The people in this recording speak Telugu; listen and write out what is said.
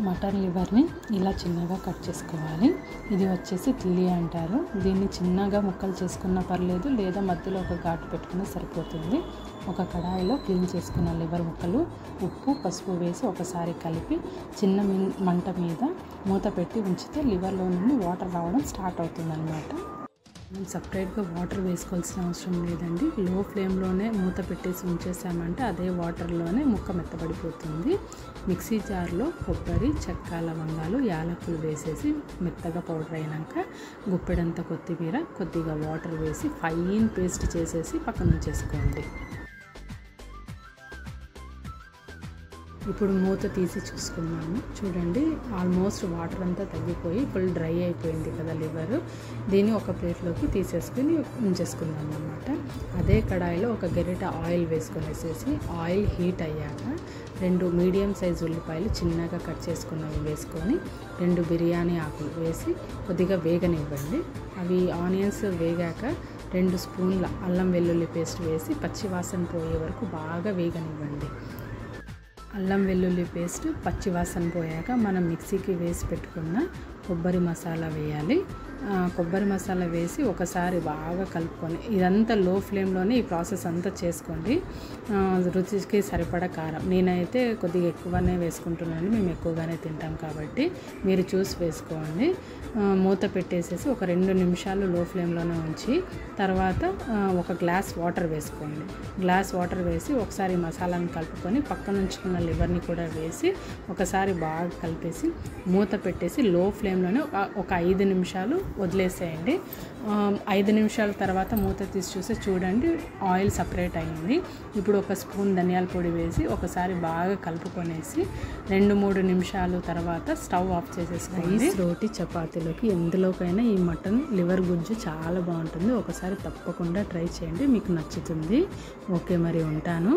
మటన్ లివర్ని ఇలా చిన్నగా కట్ చేసుకోవాలి. ఇది వచ్చేసి తిల్లి అంటారు. దీన్ని చిన్నగా ముక్కలు చేసుకున్నా పర్లేదు, లేదా మధ్యలో ఒక ఘాటు పెట్టుకుని సరిపోతుంది. ఒక కడాయిలో క్లీన్ చేసుకున్న లివర్ ముక్కలు ఉప్పు పసుపు వేసి ఒకసారి కలిపి చిన్న మంట మీద మూత పెట్టి ఉంచితే లివర్లో నుండి వాటర్ రావడం స్టార్ట్ అవుతుందన్నమాట. మనం సపరేట్గా వాటర్ వేసుకోవాల్సిన అవసరం లేదండి. లో ఫ్లేమ్లోనే మూత పెట్టేసి ఉంచేసామంటే అదే వాటర్లోనే ముక్క మెత్తబడిపోతుంది. మిక్సీ జార్లో కొబ్బరి, చెక్క, లవంగాలు, యాలకులు వేసేసి మెత్తగా పౌడర్ అయినాక గుప్పెడంత కొత్తిమీర, కొద్దిగా వాటర్ వేసి ఫైన్ పేస్ట్ చేసేసి పక్కన ఉంచేసుకోండి. ఇప్పుడు మూత తీసి చూసుకున్నాము. చూడండి, ఆల్మోస్ట్ వాటర్ అంతా తగ్గిపోయి ఫుల్ డ్రై అయిపోయింది కదా లివర్. దీన్ని ఒక ప్లేట్లోకి తీసేసుకుని ఉంచేసుకుందాం అన్నమాట. అదే కడాయిలో ఒక గరిట ఆయిల్ వేసుకొనేసేసి ఆయిల్ హీట్ అయ్యాక 2 మీడియం సైజు ఉల్లిపాయలు చిన్నగా కట్ చేసుకున్నవి వేసుకొని 2 బిర్యానీ ఆకులు వేసి కొద్దిగా వేగనివ్వండి. అవి ఆనియన్స్ వేగాక 2 స్పూన్ల అల్లం వెల్లుల్లి పేస్ట్ వేసి పచ్చివాసన పోయే వరకు బాగా వేగనివ్వండి. అల్లం వెల్లుల్లి పేస్ట్ పచ్చివాసన పోయాక మనం మిక్సీకి వేసి పెట్టుకున్న కొబ్బరి మసాలా వేయాలి. కొబ్బరి మసాలా వేసి ఒకసారి బాగా కలుపుకొని, ఇదంతా లో ఫ్లేమ్లోనే ఈ ప్రాసెస్ అంతా చేసుకోండి. రుచికి సరిపడా కారం, నేనైతే కొద్దిగా ఎక్కువనే వేసుకుంటున్నాను, మేము ఎక్కువగానే తింటాం కాబట్టి మీరు చూసి వేసుకోండి. మూత పెట్టేసేసి ఒక 2 నిమిషాలు లో ఫ్లేమ్లోనే ఉంచి తర్వాత ఒక గ్లాస్ వాటర్ వేసుకోండి. గ్లాస్ వాటర్ వేసి ఒకసారి మసాలాను కలుపుకొని పక్కన ఉంచుకున్న లివర్ని కూడా వేసి ఒకసారి బాగా కలిపేసి మూత పెట్టేసి లో ఫ్లేమ్లోనే ఒక 5 నిమిషాలు వదిలేసేయండి. 5 నిమిషాల తర్వాత మూత తీసి చూసి చూడండి, ఆయిల్ సపరేట్ అయింది. ఇప్పుడు ఒక స్పూన్ ధనియాల పొడి వేసి ఒకసారి బాగా కలుపుకొనేసి 2-3 నిమిషాలు తర్వాత స్టవ్ ఆఫ్ చేసేసుకోండి. రైస్, రోటీ, చపాతీలోకి ఎందులోకైనా ఈ మటన్ లివర్ గుజ్జు చాలా బాగుంటుంది. ఒకసారి తప్పకుండా ట్రై చేయండి, మీకు నచ్చుతుంది. ఓకే, మరి ఉంటాను.